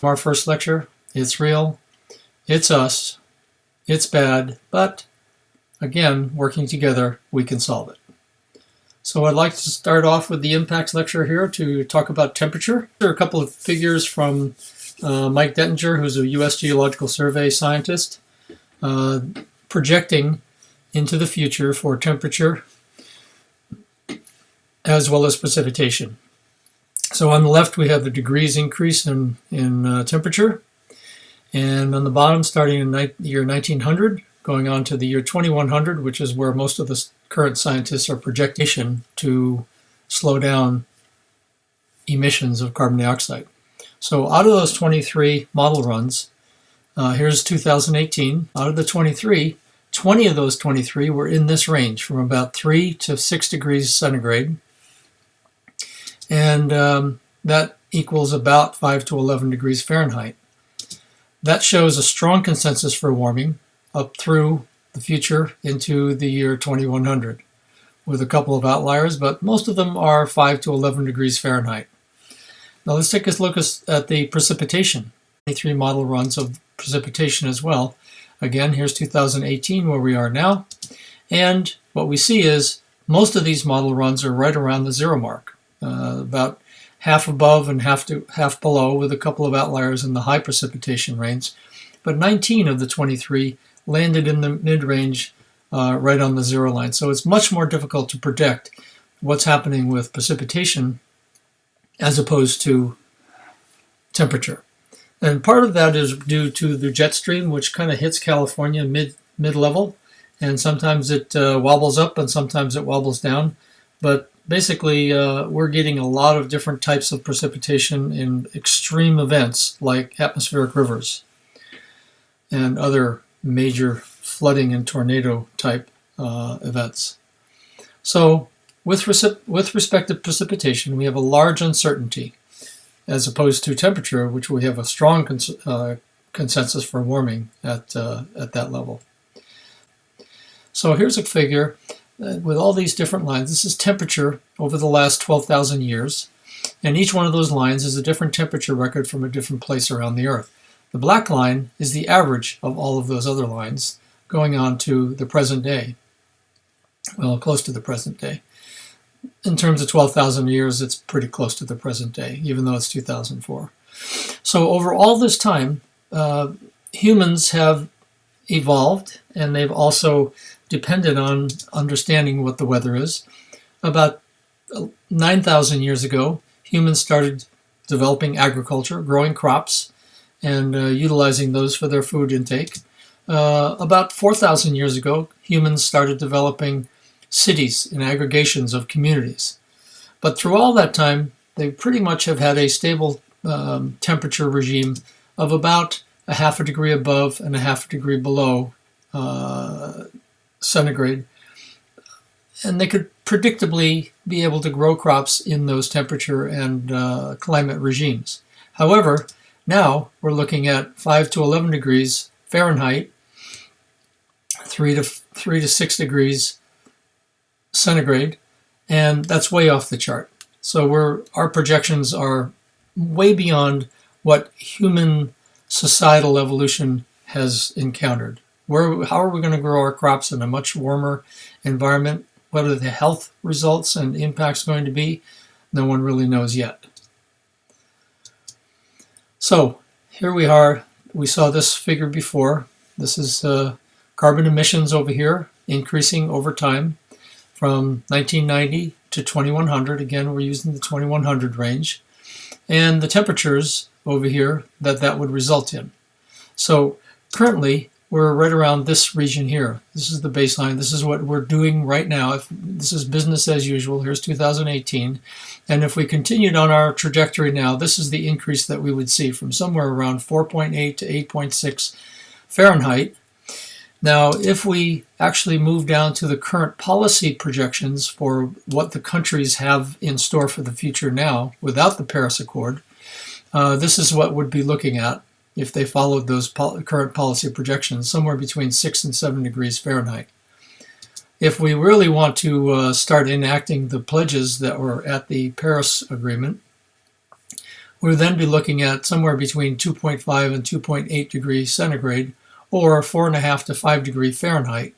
Our first lecture, it's real, it's us, it's bad, but again, working together, we can solve it. So I'd like to start off with the impacts lecture here to talk about temperature. There are a couple of figures from Mike Dettinger, who's a U.S. Geological Survey scientist, projecting into the future for temperature as well as precipitation. So on the left we have the degrees increase in temperature, and on the bottom, starting in the year 1900, going on to the year 2100, which is where most of the current scientists are projecting to slow down emissions of carbon dioxide. So out of those 23 model runs, here's 2018. Out of the 23, 20 of those 23 were in this range, from about 3 to 6 degrees centigrade. And that equals about 5 to 11 degrees Fahrenheit. That shows a strong consensus for warming up through the future into the year 2100, with a couple of outliers, but most of them are 5 to 11 degrees Fahrenheit. Now let's take a look at the precipitation. 23 model runs of precipitation as well. Again, here's 2018, where we are now. And what we see is most of these model runs are right around the zero mark, about half above and half below, with a couple of outliers in the high precipitation range. But 19 of the 23 landed in the mid-range, right on the zero line. So it's much more difficult to predict what's happening with precipitation as opposed to temperature. And part of that is due to the jet stream, which kind of hits California mid-level, and sometimes it wobbles up and sometimes it wobbles down. But basically, we're getting a lot of different types of precipitation in extreme events like atmospheric rivers and other major flooding and tornado type events. So with respect to precipitation, we have a large uncertainty, as opposed to temperature, which we have a strong consensus for warming at that level. So here's a figure with all these different lines. This is temperature over the last 12,000 years, and each one of those lines is a different temperature record from a different place around the Earth. The black line is the average of all of those other lines going on to the present day, well, close to the present day. In terms of 12,000 years, it's pretty close to the present day, even though it's 2004. So over all this time, humans have evolved, and they've also depended on understanding what the weather is. About 9,000 years ago, humans started developing agriculture, growing crops, and utilizing those for their food intake. About 4,000 years ago, humans started developing cities and aggregations of communities. But through all that time, they pretty much have had a stable temperature regime of about a half a degree above and a half a degree below centigrade. And they could predictably be able to grow crops in those temperature and climate regimes. However, now we're looking at 5 to 11 degrees Fahrenheit, 3 to 6 degrees centigrade, and that's way off the chart. So our projections are way beyond what human societal evolution has encountered. How are we going to grow our crops in a much warmer environment? What are the health results and impacts going to be? No one really knows yet. So here we are. We saw this figure before. This is carbon emissions over here, increasing over time from 1990 to 2100. Again, we're using the 2100 range. And the temperatures over here that would result in. So currently, we're right around this region here. This is the baseline. This is what we're doing right now. This is business as usual. Here's 2018. And if we continued on our trajectory now, this is the increase that we would see from somewhere around 4.8 to 8.6 Fahrenheit. Now, if we actually move down to the current policy projections for what the countries have in store for the future now, without the Paris Accord, this is what we'd be looking at if they followed those current policy projections, somewhere between 6 and 7 degrees Fahrenheit. If we really want to start enacting the pledges that were at the Paris Agreement, we'll then be looking at somewhere between 2.5 and 2.8 degrees centigrade, or 4.5 to 5 degrees Fahrenheit.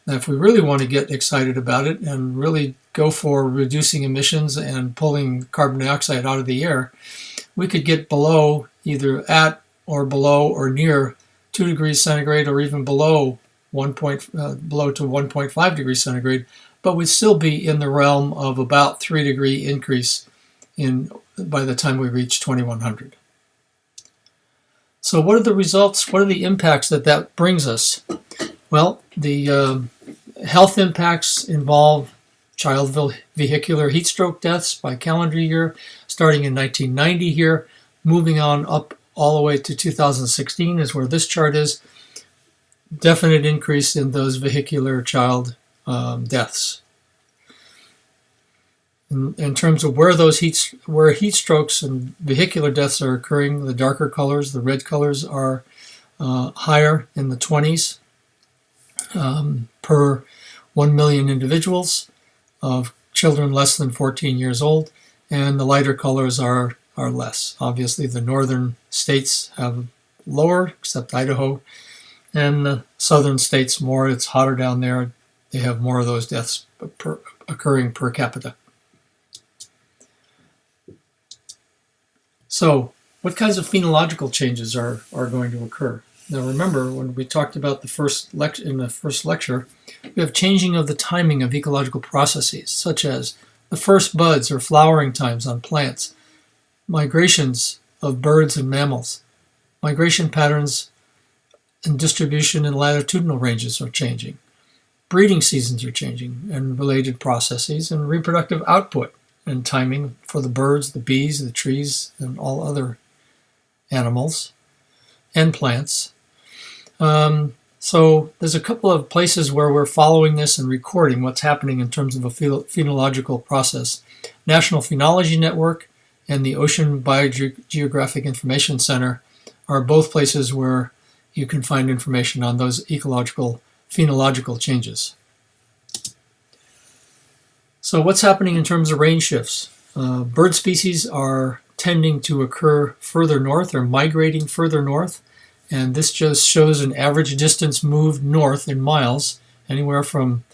Now, if we really want to get excited about it and really go for reducing emissions and pulling carbon dioxide out of the air, we could get below, either at or below or near 2 degrees centigrade, or even below below to 1.5 degrees centigrade, but we'd still be in the realm of about 3 degree increase by the time we reach 2100. So what are the results? What are the impacts that brings us? Well, the health impacts involve child vehicular heat stroke deaths by calendar year, starting in 1990 here, moving on up all the way to 2016 is where this chart is. Definite increase in those vehicular child deaths. In terms of where heat strokes and vehicular deaths are occurring, the darker colors, the red colors, are higher in the 20s per 1 million individuals of children less than 14 years old, and the lighter colors are less. Obviously, the northern states have lower, except Idaho, and the southern states more. It's hotter down there. They have more of those deaths occurring per capita. So, what kinds of phenological changes are going to occur? Now, remember, when we talked about in the first lecture, we have changing of the timing of ecological processes, such as the first buds or flowering times on plants, migrations of birds and mammals, migration patterns and distribution in latitudinal ranges are changing, breeding seasons are changing, and related processes, and reproductive output and timing for the birds, the bees, the trees, and all other animals and plants. So there's a couple of places where we're following this and recording what's happening in terms of a phenological process. National Phenology Network and the Ocean Biogeographic Information Center are both places where you can find information on those ecological phenological changes. So what's happening in terms of range shifts? Bird species are tending to occur further north. They're migrating further north. And this just shows an average distance moved north in miles, anywhere from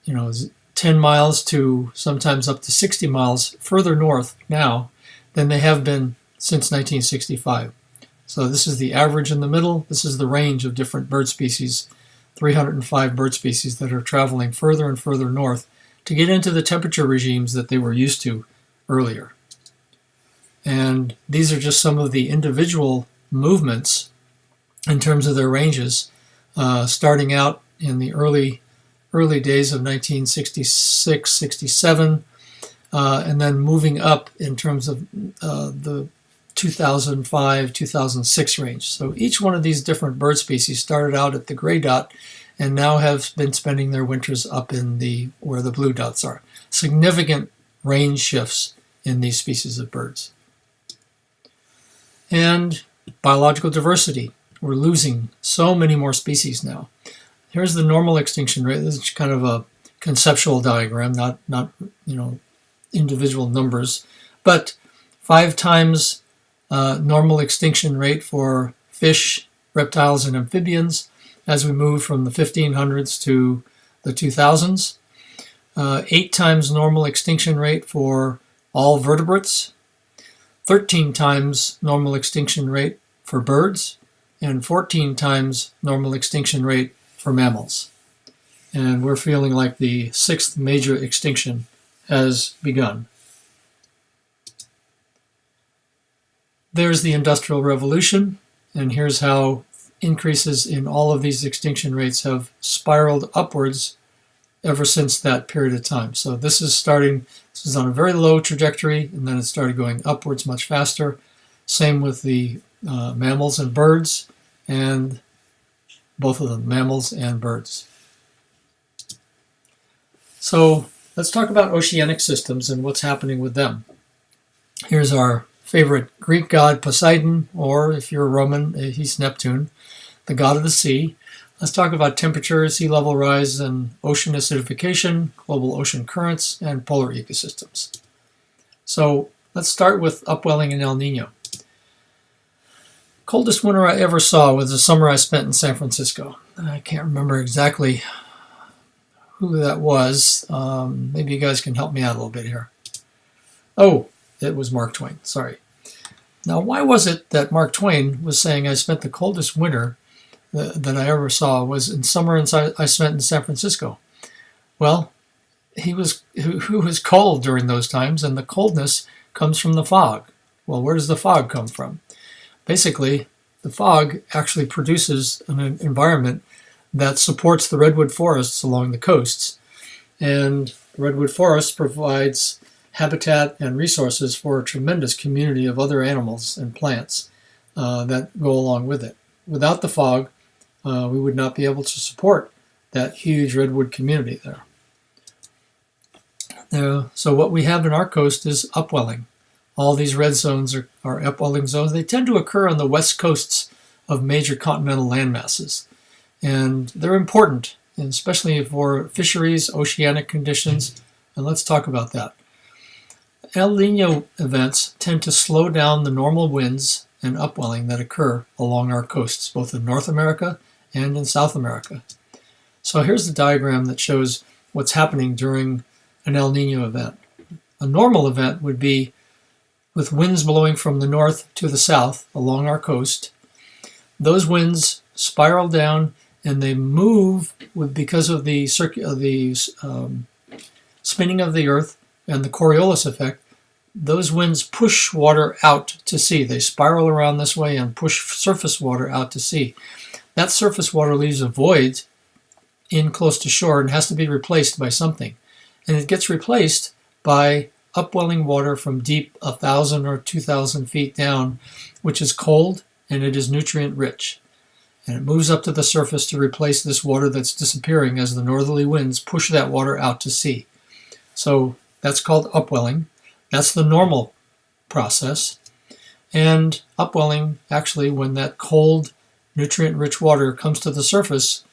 10 miles to sometimes up to 60 miles further north now than they have been since 1965. So this is the average in the middle. This is the range of different bird species, 305 bird species that are traveling further and further north to get into the temperature regimes that they were used to earlier. And these are just some of the individual movements in terms of their ranges, starting out in the early days of 1966, 67, and then moving up in terms of the 2005, 2006 range. So each one of these different bird species started out at the gray dot and now have been spending their winters up in where the blue dots are. Significant range shifts in these species of birds. And biological diversity. We're losing so many more species now. Here's the normal extinction rate. This is kind of a conceptual diagram, not individual numbers, but 5 times normal extinction rate for fish, reptiles, and amphibians as we move from the 1500s to the 2000s. 8 times normal extinction rate for all vertebrates. 13 times normal extinction rate for birds, and 14 times normal extinction rate for mammals. And we're feeling like the 6th major extinction has begun. There's the Industrial Revolution, and here's how increases in all of these extinction rates have spiraled upwards ever since that period of time. So this is on a very low trajectory, and then it started going upwards much faster. Same with the mammals and birds, and both of them, mammals and birds. So let's talk about oceanic systems and what's happening with them. Here's our favorite Greek god Poseidon, or if you're Roman, he's Neptune, the god of the sea. Let's talk about temperature, sea level rise, and ocean acidification, global ocean currents, and polar ecosystems. So Let's start with upwelling in El Nino. Coldest winter I ever saw was the summer I spent in San Francisco. I can't remember exactly who that was. Maybe you guys can help me out a little bit here. Oh, it was Mark Twain. Sorry. Now, why was it that Mark Twain was saying I spent the coldest winter that I ever saw was in summer I spent in San Francisco? Well, he was cold during those times, and the coldness comes from the fog. Well, where does the fog come from? Basically, the fog actually produces an environment that supports the redwood forests along the coasts. And the redwood forest provides habitat and resources for a tremendous community of other animals and plants that go along with it. Without the fog, we would not be able to support that huge redwood community there. So what we have in our coast is upwelling. All these red zones are upwelling zones. They tend to occur on the west coasts of major continental landmasses. And they're important, and especially for fisheries, oceanic conditions, and let's talk about that. El Nino events tend to slow down the normal winds and upwelling that occur along our coasts, both in North America and in South America. So here's the diagram that shows what's happening during an El Nino event. A normal event would be with winds blowing from the north to the south along our coast. Those winds spiral down and they move because of the spinning of the earth and the Coriolis effect. Those winds push water out to sea. They spiral around this way and push surface water out to sea. That surface water leaves a void in close to shore and has to be replaced by something. And it gets replaced by upwelling water from deep 1,000 or 2,000 feet down, which is cold and it is nutrient rich. And it moves up to the surface to replace this water that's disappearing as the northerly winds push that water out to sea. So that's called upwelling. That's the normal process. And upwelling, actually, when that cold, nutrient-rich water comes to the surface,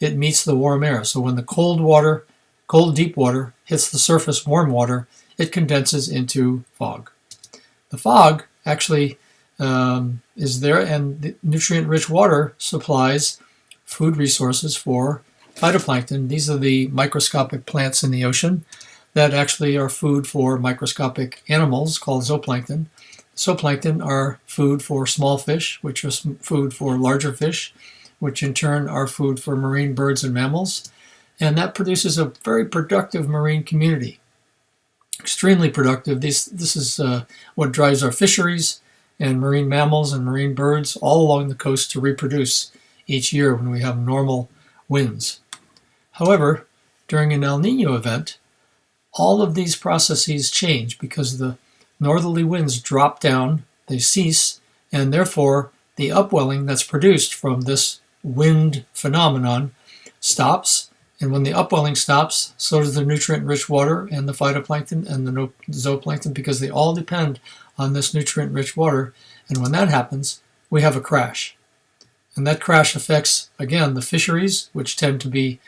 it meets the warm air. So when the cold, deep water hits the surface warm water, it condenses into fog. The fog actually is there, and the nutrient-rich water supplies food resources for phytoplankton. These are the microscopic plants in the ocean that actually are food for microscopic animals called zooplankton. Zooplankton are food for small fish, which is food for larger fish, which in turn are food for marine birds and mammals. And that produces a very productive marine community. Extremely productive. This is what drives our fisheries and marine mammals and marine birds all along the coast to reproduce each year when we have normal winds. However, during an El Nino event, all of these processes change because the northerly winds drop down, they cease, and therefore the upwelling that's produced from this wind phenomenon stops. And when the upwelling stops, so does the nutrient-rich water and the phytoplankton and the zooplankton, because they all depend on this nutrient-rich water. And when that happens, we have a crash. And that crash affects, again, the fisheries, which tend to be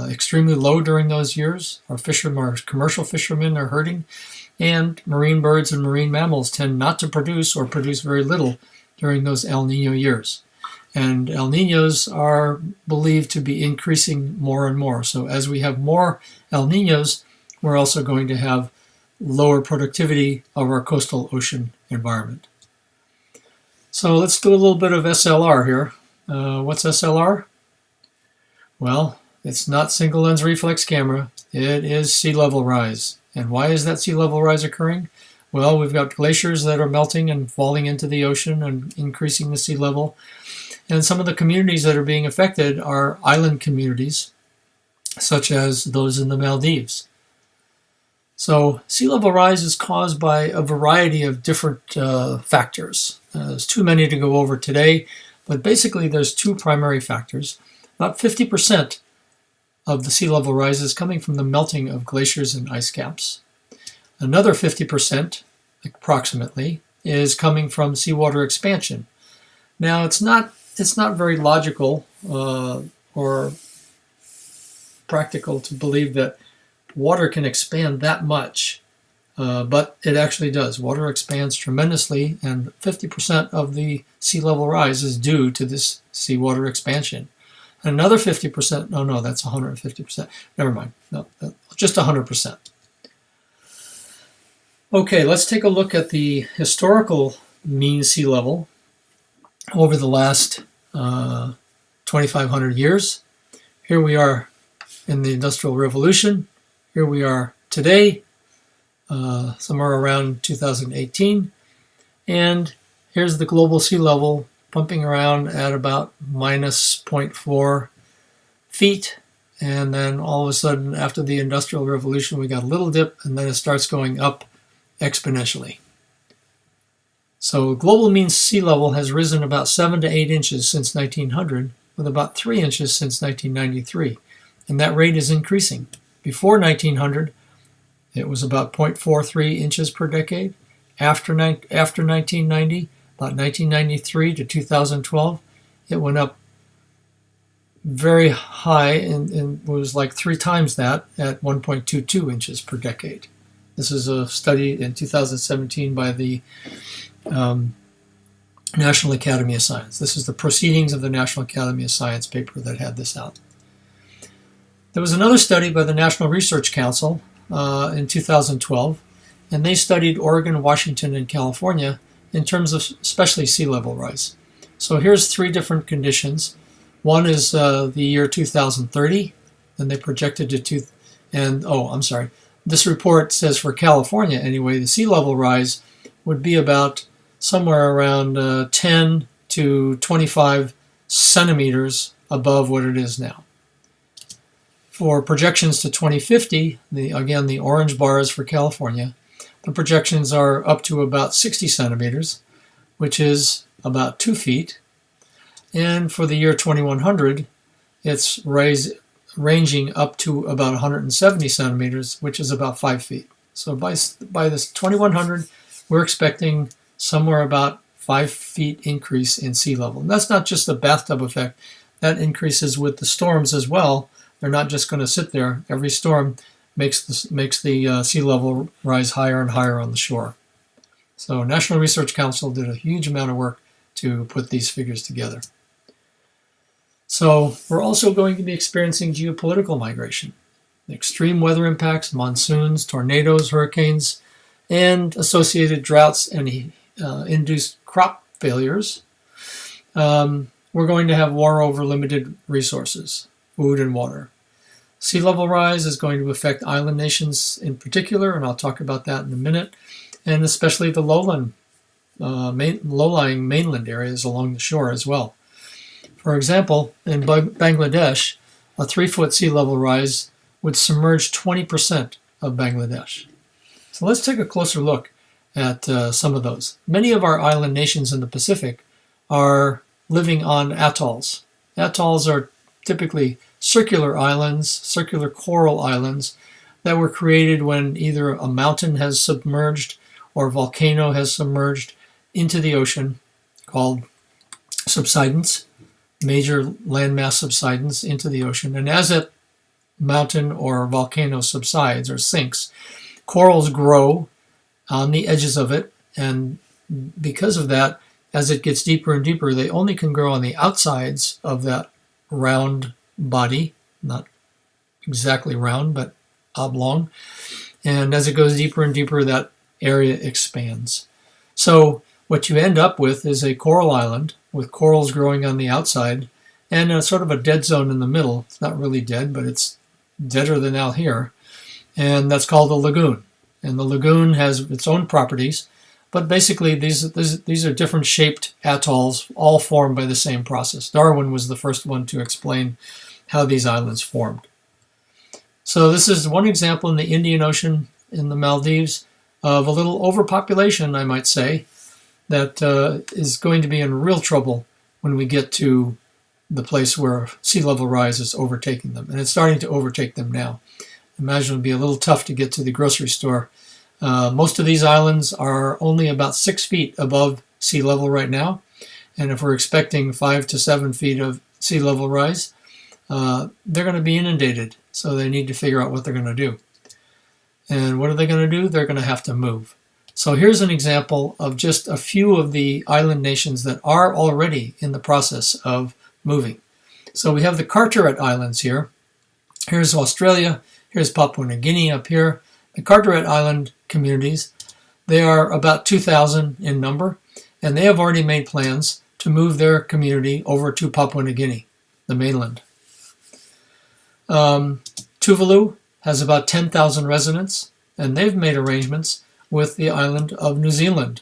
extremely low during those years. Our commercial fishermen are hurting, and marine birds and marine mammals tend not to produce or produce very little during those El Nino years. And El Ninos are believed to be increasing more and more. So as we have more El Ninos, we're also going to have lower productivity of our coastal ocean environment. So let's do a little bit of SLR here. What's SLR? Well, it's not single lens reflex camera. It is sea level rise. And why is that sea level rise occurring? Well, we've got glaciers that are melting and falling into the ocean and increasing the sea level. And some of the communities that are being affected are island communities, such as those in the Maldives. So sea level rise is caused by a variety of different factors. There's too many to go over today, but basically there's two primary factors. About 50% of the sea level rise is coming from the melting of glaciers and ice caps. Another 50%, approximately, is coming from seawater expansion. Now, it's not very logical or practical to believe that water can expand that much but it actually does. Water expands tremendously, and 50% of the sea level rise is due to this seawater expansion. Another 50%, no, that's 150%. Never mind, no, just 100%. Okay, let's take a look at the historical mean sea level over the last 2,500 years. Here we are in the Industrial Revolution. Here we are today, somewhere around 2018. And here's the global sea level pumping around at about minus 0.4 feet. And then all of a sudden, after the Industrial Revolution, we got a little dip, and then it starts going up exponentially. So global mean sea level has risen about 7 to 8 inches since 1900, with about 3 inches since 1993. And that rate is increasing. Before 1900, it was about 0.43 inches per decade. After 1990, about 1993 to 2012, it went up very high and was like 3 times that at 1.22 inches per decade. This is a study in 2017 by the National Academy of Science. This is the Proceedings of the National Academy of Science paper that had this out. There was another study by the National Research Council in 2012, and they studied Oregon, Washington, and California in terms of especially sea level rise. So here's 3 different conditions. One is the year 2030, and they projected to this report says for California anyway, the sea level rise would be about somewhere around 10 to 25 centimeters above what it is now. For projections to 2050, the orange bar is for California. The projections are up to about 60 centimeters, which is about 2 feet. And for the year 2100, it's ranging up to about 170 centimeters, which is about 5 feet. So by this 2100, we're expecting somewhere about 5 feet increase in sea level. And that's not just a bathtub effect. That increases with the storms as well. They're not just going to sit there. Every storm makes the sea level rise higher and higher on the shore. So National Research Council did a huge amount of work to put these figures together. So we're also going to be experiencing geopolitical migration, extreme weather impacts, monsoons, tornadoes, hurricanes, and associated droughts and induced crop failures. We're going to have war over limited resources, food and water. Sea level rise is going to affect island nations in particular, and I'll talk about that in a minute, and especially the low-lying mainland areas along the shore as well. For example, in Bangladesh, a 3-foot sea level rise would submerge 20% of Bangladesh. So let's take a closer look at some of those. Many of our island nations in the Pacific are living on atolls. Atolls are typically circular islands, circular coral islands that were created when either a mountain has submerged or a volcano has submerged into the ocean, called subsidence, major landmass subsidence into the ocean. And as a mountain or volcano subsides or sinks, corals grow on the edges of it, and because of that, as it gets deeper and deeper, they only can grow on the outsides of that round body, not exactly round, but oblong. And as it goes deeper and deeper, that area expands. So what you end up with is a coral island with corals growing on the outside and a sort of a dead zone in the middle. It's not really dead, but it's deader than out here. And that's called a lagoon. And the lagoon has its own properties, but basically these are different shaped atolls, all formed by the same process. Darwin was the first one to explain how these islands formed. So this is one example in the Indian Ocean in the Maldives of a little overpopulation, I might say, that is going to be in real trouble when we get to the place where sea level rise is overtaking them. And it's starting to overtake them now. Imagine it'll be a little tough to get to the grocery store. Most of these islands are only about 6 feet above sea level right now. And if we're expecting 5 to 7 feet of sea level rise, they're going to be inundated. So they need to figure out what they're going to do. And what are they going to do? They're going to have to move. So here's an example of just a few of the island nations that are already in the process of moving. So we have the Carteret Islands here. Here's Australia. Here's Papua New Guinea up here. The Carteret Island communities, they are about 2,000 in number, and they have already made plans to move their community over to Papua New Guinea, the mainland. Tuvalu has about 10,000 residents, and they've made arrangements with the island of New Zealand.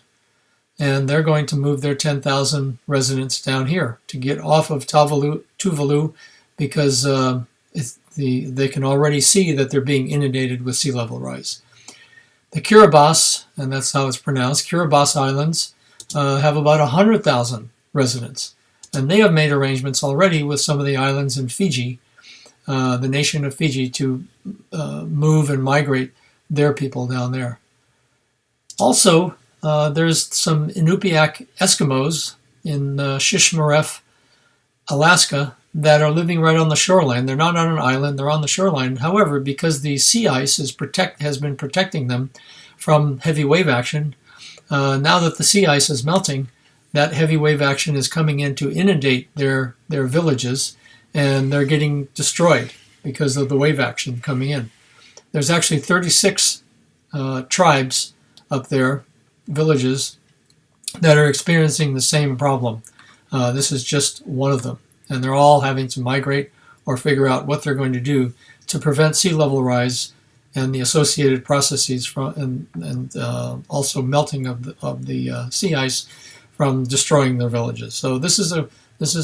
And they're going to move their 10,000 residents down here to get off of Tuvalu because they can already see that they're being inundated with sea level rise. The Kiribati, and that's how it's pronounced, Kiribati Islands have about 100,000 residents. And they have made arrangements already with some of the islands in Fiji, the nation of Fiji, to move and migrate their people down there. Also, there's some Inupiaq Eskimos in Shishmaref, Alaska, that are living right on the shoreline. They're not on an island, they're on the shoreline. However, because the sea ice has been protecting them from heavy wave action, now that the sea ice is melting, that heavy wave action is coming in to inundate their villages, and they're getting destroyed because of the wave action coming in. There's actually 36 tribes up there, villages, that are experiencing the same problem. This is just one of them. And they're all having to migrate or figure out what they're going to do to prevent sea level rise and the associated processes and also melting of the sea ice from destroying their villages. So this is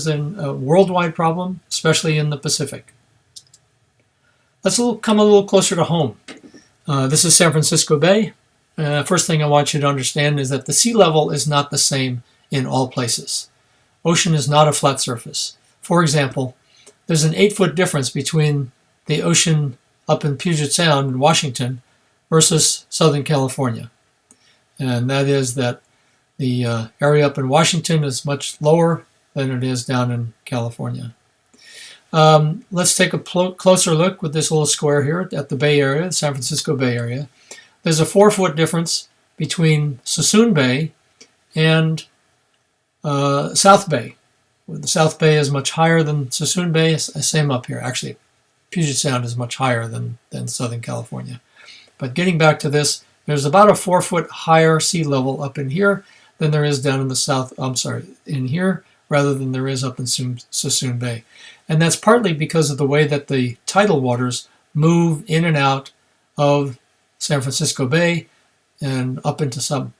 a worldwide problem, especially in the Pacific. Let's come a little closer to home. This is San Francisco Bay. First thing I want you to understand is that the sea level is not the same in all places. Ocean is not a flat surface. For example, there's an 8-foot difference between the ocean up in Puget Sound in Washington versus Southern California. And that is that the area up in Washington is much lower than it is down in California. Let's take a closer look with this little square here at the Bay Area, the San Francisco Bay Area. There's a 4-foot difference between Suisun Bay and South Bay. The South Bay is much higher than Suisun Bay. Same up here. Actually, Puget Sound is much higher than Southern California. But getting back to this, there's about a 4-foot higher sea level up in here than there is down in the south. In here rather than there is up in Suisun Bay, and that's partly because of the way that the tidal waters move in and out of San Francisco Bay and up into San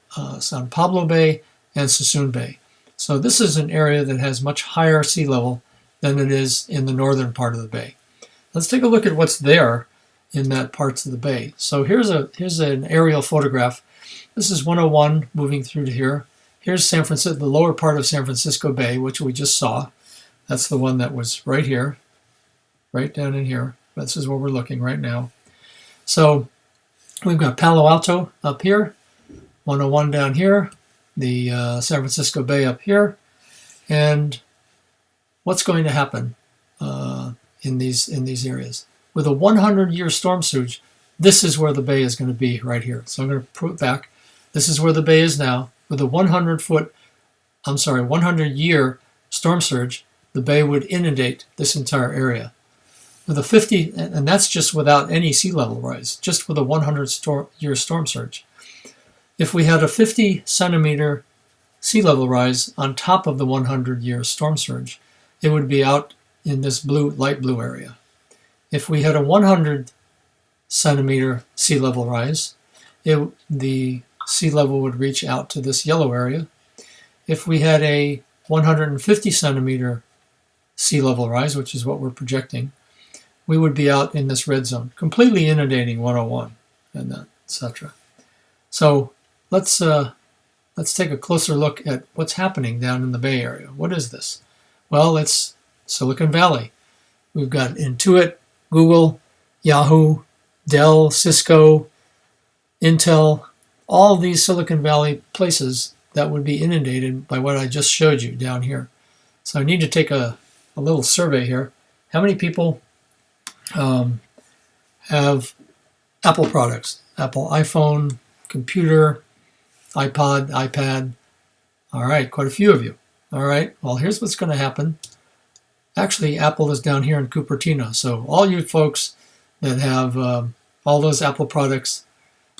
Pablo Bay and Suisun Bay. So this is an area that has much higher sea level than it is in the northern part of the bay. Let's take a look at what's there in that parts of the bay. So here's an aerial photograph. This is 101 moving through to here. Here's San Francisco, the lower part of San Francisco Bay, which we just saw. That's the one that was right here, right down in here. This is where we're looking right now. So we've got Palo Alto up here, 101 down here, the San Francisco Bay up here, and what's going to happen in these areas with a 100-year storm surge? This is where the bay is going to be right here. So I'm going to put it back. This is where the bay is now with a 100-year storm surge. The bay would inundate this entire area with a 50, and that's just without any sea level rise, just with a 100-year storm surge. If we had a 50-centimeter sea level rise on top of the 100-year storm surge, it would be out in this light blue area. If we had a 100-centimeter sea level rise, the sea level would reach out to this yellow area. If we had a 150-centimeter sea level rise, which is what we're projecting, we would be out in this red zone, completely inundating 101, and etc. So let's take a closer look at what's happening down in the Bay Area. What is this? Well, it's Silicon Valley. We've got Intuit, Google, Yahoo, Dell, Cisco, Intel, all these Silicon Valley places that would be inundated by what I just showed you down here. So I need to take a little survey here. How many people have Apple products? Apple iPhone, computer, iPod, iPad. All right, quite a few of you. All right, well, here's what's going to happen. Actually, Apple is down here in Cupertino, so all you folks that have all those Apple products,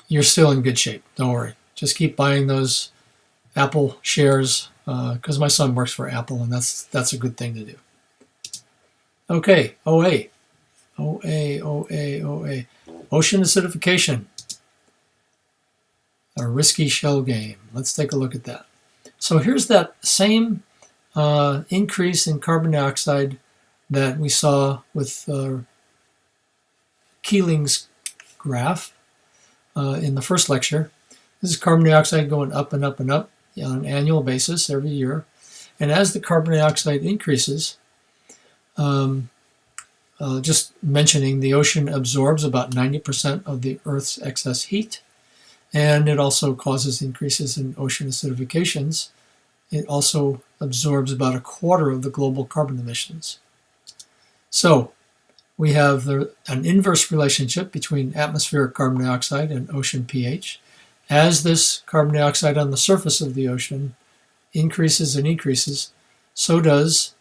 you're still in good shape. Don't worry. Just keep buying those Apple shares because my son works for Apple, and that's a good thing to do. Okay, OA. Ocean acidification. A risky shell game. Let's take a look at that. So here's that same increase in carbon dioxide that we saw with Keeling's graph in the first lecture. This is carbon dioxide going up and up and up on an annual basis every year. And as the carbon dioxide increases, just mentioning, the ocean absorbs about 90% of the Earth's excess heat, and it also causes increases in ocean acidifications. It also absorbs about a quarter of the global carbon emissions. So we have an inverse relationship between atmospheric carbon dioxide and ocean pH. As this carbon dioxide on the surface of the ocean increases and increases, so does,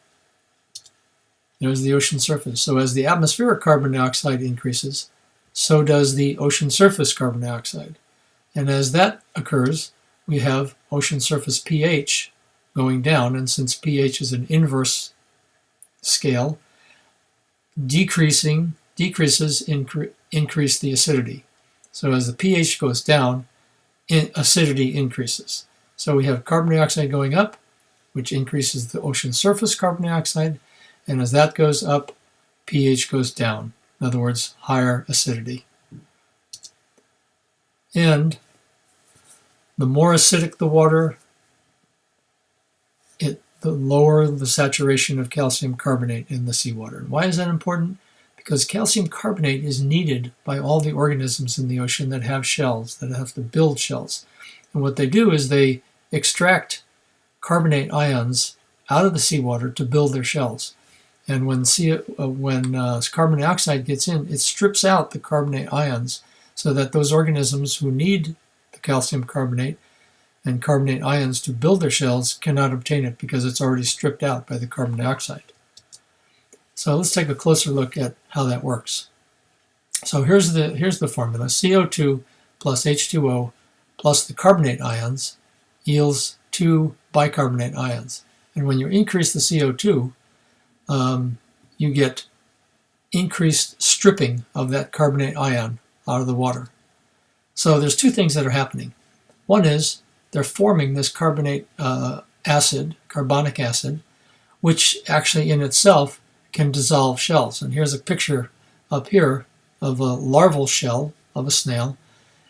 there's the ocean surface. So as the atmospheric carbon dioxide increases, so does the ocean surface carbon dioxide. And as that occurs, we have ocean surface pH going down, and since pH is an inverse scale, decrease increase the acidity. So as the pH goes down, acidity increases. So we have carbon dioxide going up, which increases the ocean surface carbon dioxide, and as that goes up, pH goes down. In other words, higher acidity. And the more acidic the water, the lower the saturation of calcium carbonate in the seawater. And why is that important? Because calcium carbonate is needed by all the organisms in the ocean that have shells, that have to build shells. And what they do is they extract carbonate ions out of the seawater to build their shells. And when carbon dioxide gets in, it strips out the carbonate ions so that those organisms who need the calcium carbonate and carbonate ions to build their shells cannot obtain it because it's already stripped out by the carbon dioxide. So let's take a closer look at how that works. So here's the formula. CO2 plus H2O plus the carbonate ions yields 2 bicarbonate ions. And when you increase the CO2, you get increased stripping of that carbonate ion out of the water. So there's two things that are happening. One is they're forming this carbonic acid, which actually in itself can dissolve shells. And here's a picture up here of a larval shell of a snail.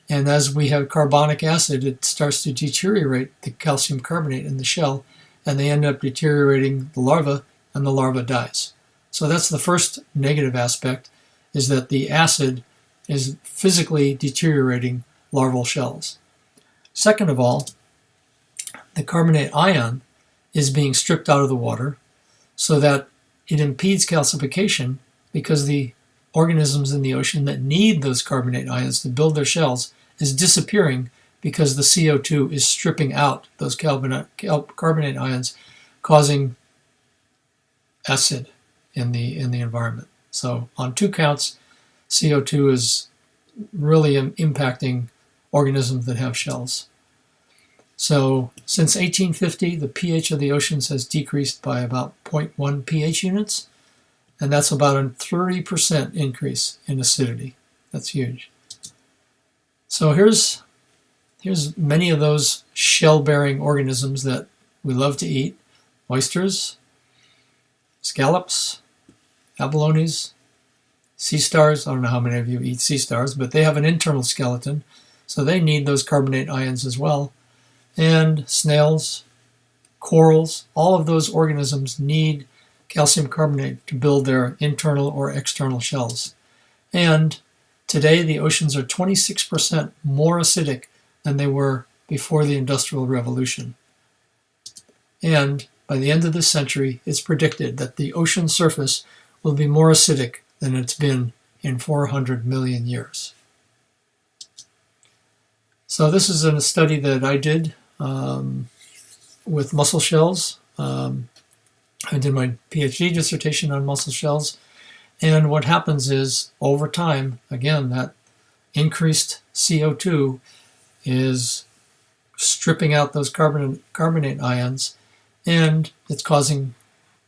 And as we have carbonic acid, it starts to deteriorate the calcium carbonate in the shell, and they end up deteriorating the larva, and the larva dies. So that's the first negative aspect, is that the acid is physically deteriorating larval shells. Second of all, the carbonate ion is being stripped out of the water so that it impedes calcification, because the organisms in the ocean that need those carbonate ions to build their shells is disappearing because the CO2 is stripping out those carbonate ions, causing acid in the environment. So on two counts, CO2 is really impacting organisms that have shells. So since 1850, the pH of the oceans has decreased by about 0.1 pH units, and that's about a 30% increase in acidity. That's huge. So here's many of those shell-bearing organisms that we love to eat: oysters, scallops, abalones, sea stars. I don't know how many of you eat sea stars, but they have an internal skeleton, so they need those carbonate ions as well. And snails, corals, all of those organisms need calcium carbonate to build their internal or external shells. And today the oceans are 26% more acidic than they were before the Industrial Revolution. And by the end of this century, it's predicted that the ocean surface will be more acidic than it's been in 400 million years. So this is a study that I did with mussel shells. I did my PhD dissertation on mussel shells. And what happens is, over time, again, that increased CO2 is stripping out those carbonate ions, and it's causing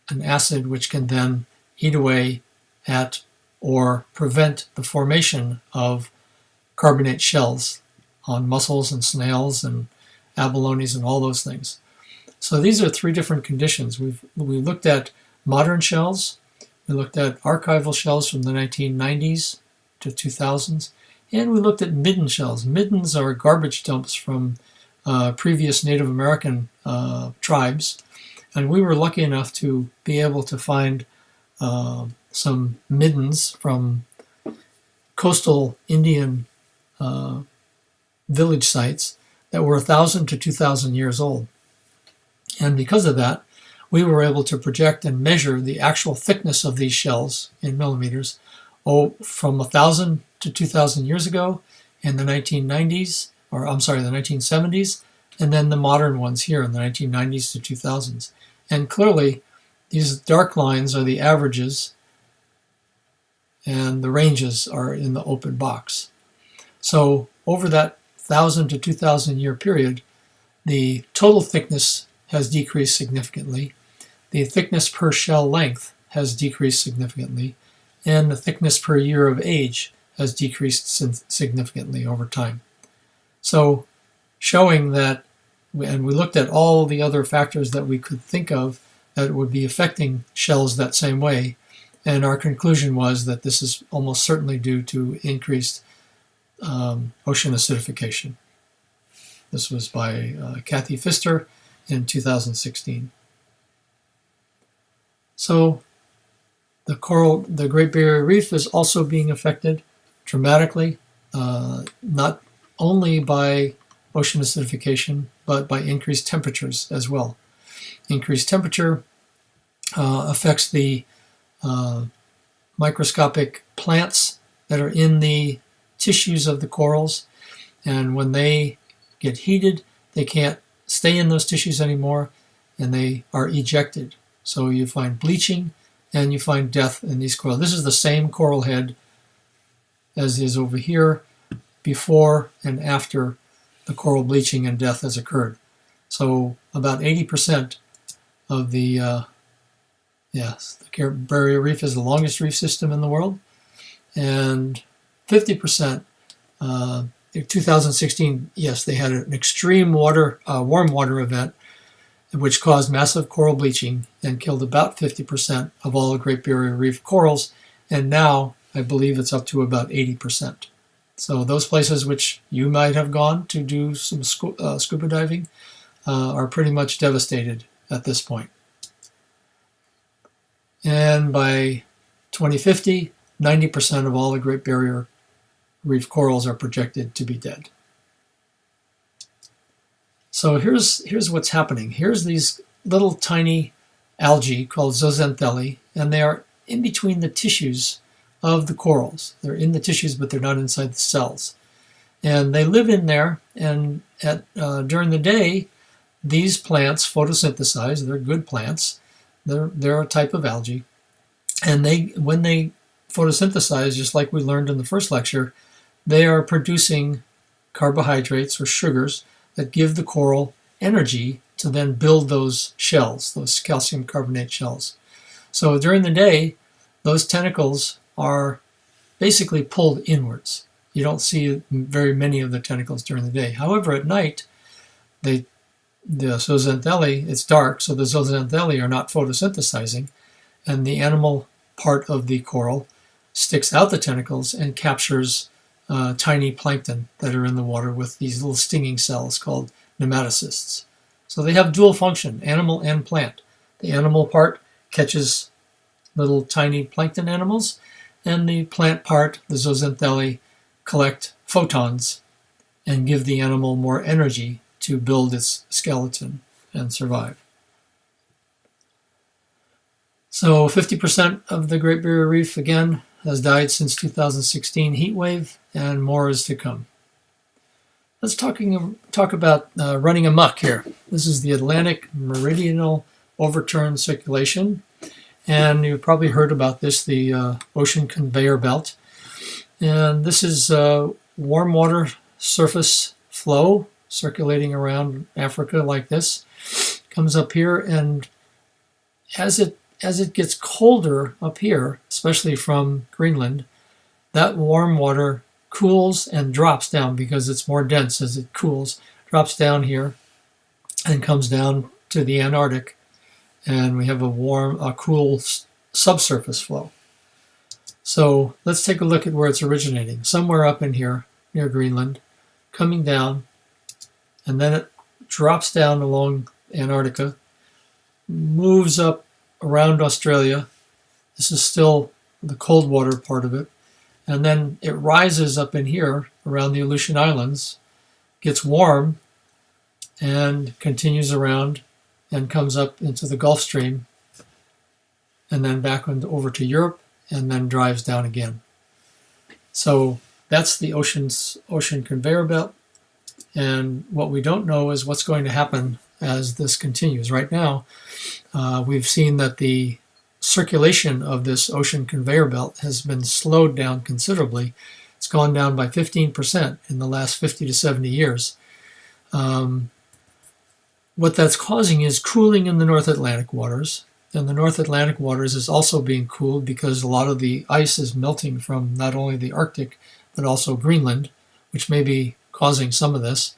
an acid which can then eat away at or prevent the formation of carbonate shells on mussels and snails and abalones and all those things. So these are three different conditions. We looked at modern shells, we looked at archival shells from the 1990s to 2000s, and we looked at midden shells. Middens are garbage dumps from previous Native American tribes, and we were lucky enough to be able to find some middens from coastal Indian village sites that were 1,000 to 2,000 years old. And because of that, we were able to project and measure the actual thickness of these shells in millimeters from 1,000 to 2,000 years ago in the 1990s, or I'm sorry, the 1970s, and then the modern ones here in the 1990s to 2000s. And clearly, these dark lines are the averages, and the ranges are in the open box. So over that 1,000 to 2,000 year period, the total thickness has decreased significantly. The thickness per shell length has decreased significantly, and the thickness per year of age has decreased significantly over time. So showing that, and we looked at all the other factors that we could think of that would be affecting shells that same way, and our conclusion was that this is almost certainly due to increased ocean acidification. This was by Kathy Pfister in 2016. So the Great Barrier Reef is also being affected dramatically, not only by ocean acidification, but by increased temperatures as well. Increased temperature affects the microscopic plants that are in the tissues of the corals, and when they get heated, they can't stay in those tissues anymore, and they are ejected. So you find bleaching and you find death in these corals. This is the same coral head as is over here, before and after the coral bleaching and death has occurred. So about 80% of the Barrier Reef is the longest reef system in the world, and 50%, in 2016, yes, they had an extreme warm water event which caused massive coral bleaching and killed about 50% of all the Great Barrier Reef corals, and now I believe it's up to about 80%. So those places which you might have gone to do some scuba diving are pretty much devastated at this point. And by 2050, 90% of all the Great Barrier Reef corals are projected to be dead. So here's what's happening. Here's these little tiny algae called zooxanthellae, and they are in between the tissues of the corals. They're in the tissues, but they're not inside the cells. And they live in there, and during the day, these plants photosynthesize. They're good plants. They're a type of algae. And when they photosynthesize, just like we learned in the first lecture, they are producing carbohydrates or sugars that give the coral energy to then build those shells, those calcium carbonate shells. So during the day, those tentacles are basically pulled inwards. You don't see very many of the tentacles during the day. However, at night, the zooxanthellae, it's dark, so the zooxanthellae are not photosynthesizing, and the animal part of the coral sticks out the tentacles and captures tiny plankton that are in the water with these little stinging cells called nematocysts. So they have dual function, animal and plant. The animal part catches little tiny plankton animals, and the plant part, the zooxanthellae, collect photons and give the animal more energy to build its skeleton and survive. So 50% of the Great Barrier Reef, again, has died since 2016 heat wave, and more is to come. Let's talk about running amok here. This is the Atlantic Meridional Overturn Circulation, and you've probably heard about this, the ocean conveyor belt. And this is warm water surface flow circulating around Africa like this. Comes up here, and as it gets colder up here, especially from Greenland, that warm water cools and drops down because it's more dense as it cools, drops down here and comes down to the Antarctic, and we have a cool subsurface flow. So let's take a look at where it's originating. Somewhere up in here near Greenland, coming down, and then it drops down along Antarctica, moves up around Australia. This is still the cold water part of it. And then it rises up in here around the Aleutian Islands, gets warm, and continues around and comes up into the Gulf Stream, and then back over to Europe, and then drives down again. So that's the ocean conveyor belt. And what we don't know is what's going to happen as this continues. Right now, we've seen that the circulation of this ocean conveyor belt has been slowed down considerably. It's gone down by 15% in the last 50 to 70 years. What that's causing is cooling in the North Atlantic waters. And the North Atlantic waters is also being cooled because a lot of the ice is melting from not only the Arctic, but also Greenland, which may be causing some of this.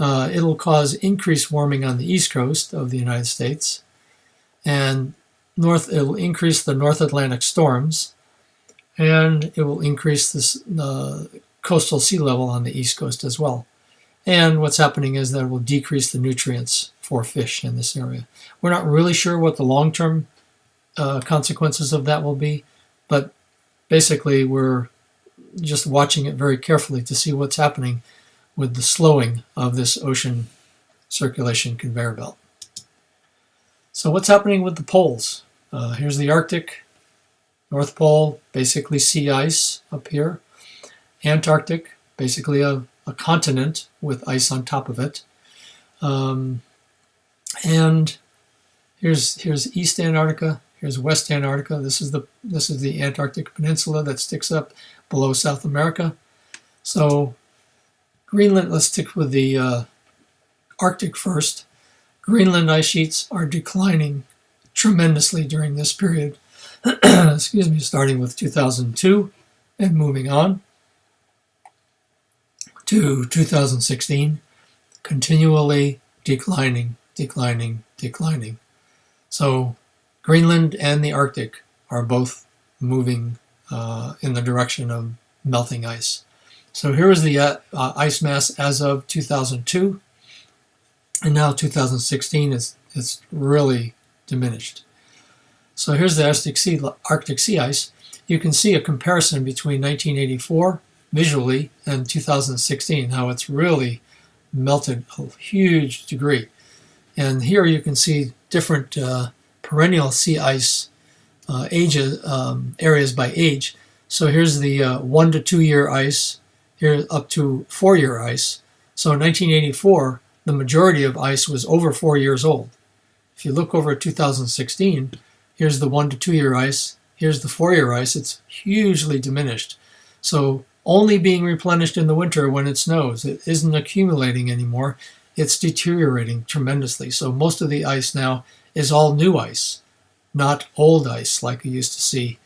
It'll cause increased warming on the east coast of the United States. And it'll increase the North Atlantic storms, and it will increase the coastal sea level on the east coast as well. And what's happening is that it will decrease the nutrients for fish in this area. We're not really sure what the long-term consequences of that will be, but basically we're just watching it very carefully to see what's happening with the slowing of this ocean circulation conveyor belt. So what's happening with the poles? Here's the Arctic, North Pole, basically sea ice up here. Antarctic, basically a continent with ice on top of it. And here's East Antarctica, here's West Antarctica. This is the Antarctic Peninsula that sticks up below South America. So Greenland, let's stick with the Arctic first. Greenland ice sheets are declining tremendously during this period, excuse me, starting with 2002 and moving on to 2016, continually declining. So Greenland and the Arctic are both moving in the direction of melting ice. So here is the ice mass as of 2002, and now 2016 it's really diminished. So here's the Arctic sea ice. You can see a comparison between 1984 visually and 2016, how it's really melted a huge degree. And here you can see different perennial sea ice areas by age. So here's the 1 to 2 year ice, here up to 4 year ice. So in 1984, the majority of ice was over 4 years old. If you look over at 2016, here's the 1 to 2 year ice, here's the 4 year ice. It's hugely diminished. So only being replenished in the winter when it snows. It isn't accumulating anymore. It's deteriorating tremendously. So most of the ice now is all new ice, not old ice like you used to see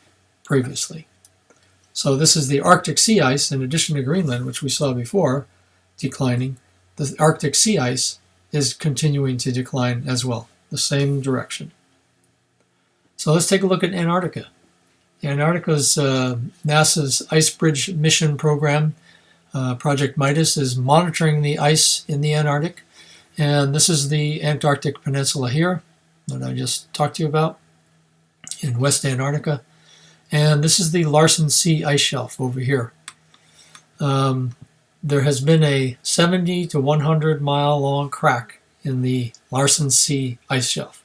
previously. So this is the Arctic sea ice in addition to Greenland, which we saw before, declining. The Arctic sea ice is continuing to decline as well, the same direction. So let's take a look at Antarctica. Antarctica's NASA's Ice Bridge Mission Program, Project Midas, is monitoring the ice in the Antarctic. And this is the Antarctic Peninsula here that I just talked to you about in West Antarctica. And this is the Larsen C ice shelf over here. There has been a 70 to 100 mile long crack in the Larsen C ice shelf.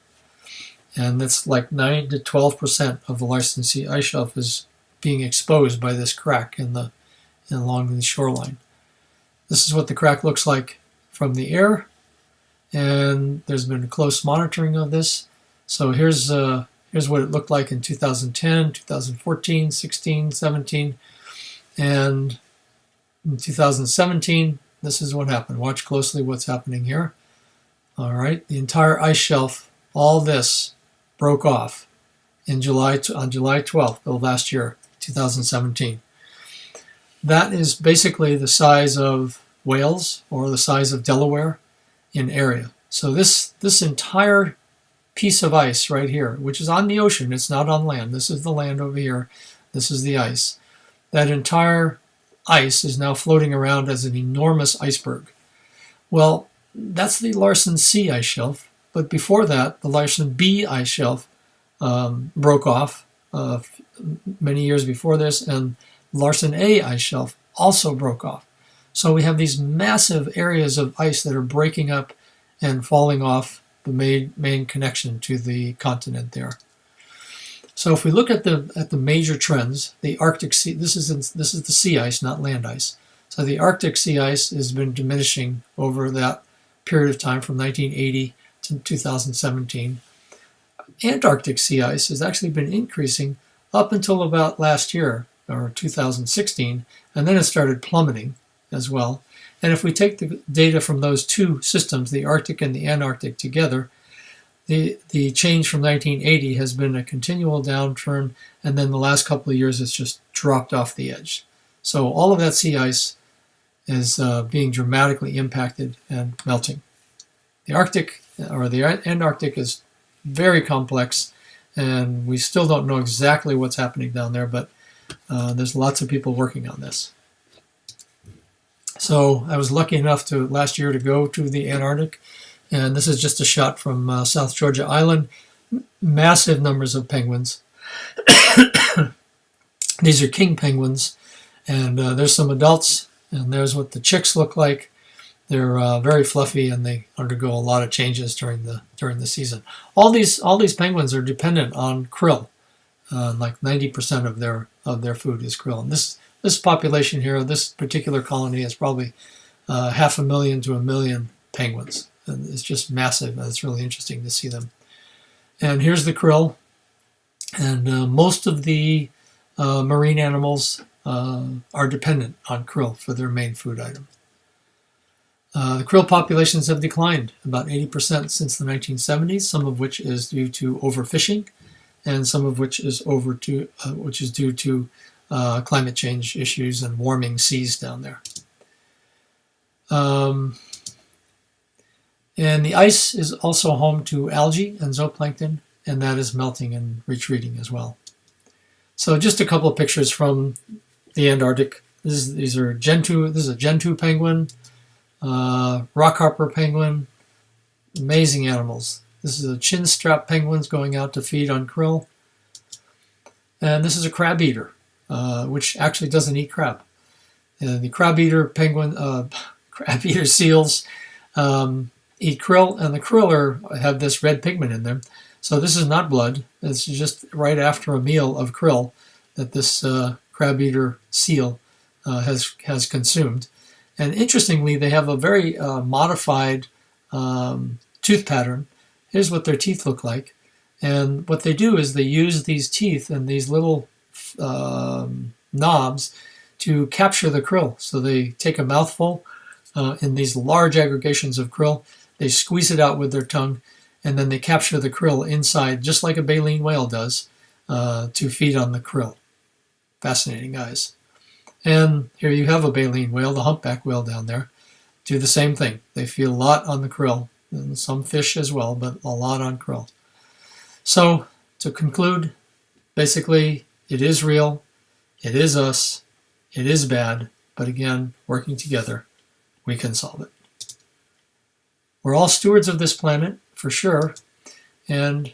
And that's like 9 to 12% of the Larsen C ice shelf is being exposed by this crack along the shoreline. This is what the crack looks like from the air, and there's been close monitoring of this. So here's what it looked like in 2010, 2014, 16, 17, and in 2017, this is what happened. Watch closely what's happening here. All right, the entire ice shelf, all this broke off on July 12th of last year, 2017. That is basically the size of Wales or the size of Delaware in area. So this entire piece of ice right here, which is on the ocean, it's not on land. This is the land over here. This is the ice. That entire ice is now floating around as an enormous iceberg. Well, that's the Larsen C ice shelf, but before that, the Larsen B ice shelf broke off many years before this, and Larsen A ice shelf also broke off. So we have these massive areas of ice that are breaking up and falling off the main connection to the continent there. So if we look at the major trends, the Arctic sea, this is the sea ice, not land ice. So the Arctic sea ice has been diminishing over that period of time from 1980 to 2017. Antarctic sea ice has actually been increasing up until about last year, or 2016, and then it started plummeting as well. And if we take the data from those two systems, the Arctic and the Antarctic together, the change from 1980 has been a continual downturn, and then the last couple of years it's just dropped off the edge. So all of that sea ice is being dramatically impacted and melting. The Arctic or the Antarctic is very complex, and we still don't know exactly what's happening down there, but there's lots of people working on this. So I was lucky enough to last year to go to the Antarctic, and this is just a shot from South Georgia Island. Massive numbers of penguins. These are king penguins, and there's some adults, and there's what the chicks look like. They're very fluffy, and they undergo a lot of changes during the season. All these penguins are dependent on krill. Like 90% of their food is krill. And this population here, this particular colony, is probably 500,000 to 1 million penguins. And it's just massive, and it's really interesting to see them. And here's the krill. And most of the marine animals are dependent on krill for their main food item. The krill populations have declined about 80% since the 1970s, some of which is due to overfishing, and some of which is due to climate change issues and warming seas down there. And the ice is also home to algae and zooplankton, and that is melting and retreating as well. So just a couple of pictures from the Antarctic. These are Gentoo. This is a Gentoo penguin, rockharper penguin, amazing animals. This is a chinstrap penguins going out to feed on krill. And this is a crab eater, which actually doesn't eat crab. The crab eater crab eater seals eat krill, and the krill have this red pigment in them. So this is not blood. It's just right after a meal of krill that this crab eater seal has consumed. And interestingly, they have a very modified tooth pattern. Here's what their teeth look like. And what they do is they use these teeth and these little knobs to capture the krill. So they take a mouthful in these large aggregations of krill, they squeeze it out with their tongue, and then they capture the krill inside, just like a baleen whale does, to feed on the krill. Fascinating, guys. And here you have a baleen whale, the humpback whale down there, do the same thing. They feed a lot on the krill, and some fish as well, but a lot on krill. So, to conclude, basically, it is real, it is us, it is bad, but again, working together, we can solve it. We're all stewards of this planet, for sure, and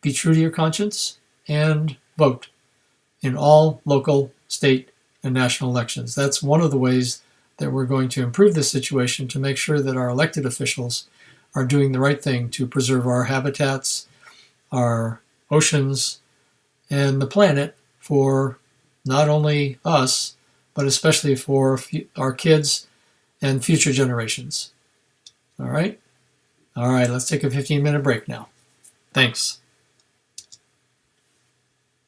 be true to your conscience and vote in all local, state, and national elections. That's one of the ways that we're going to improve this situation, to make sure that our elected officials are doing the right thing to preserve our habitats, our oceans, and the planet for not only us, but especially for our kids and future generations. All right? All right, let's take a 15-minute break now. Thanks.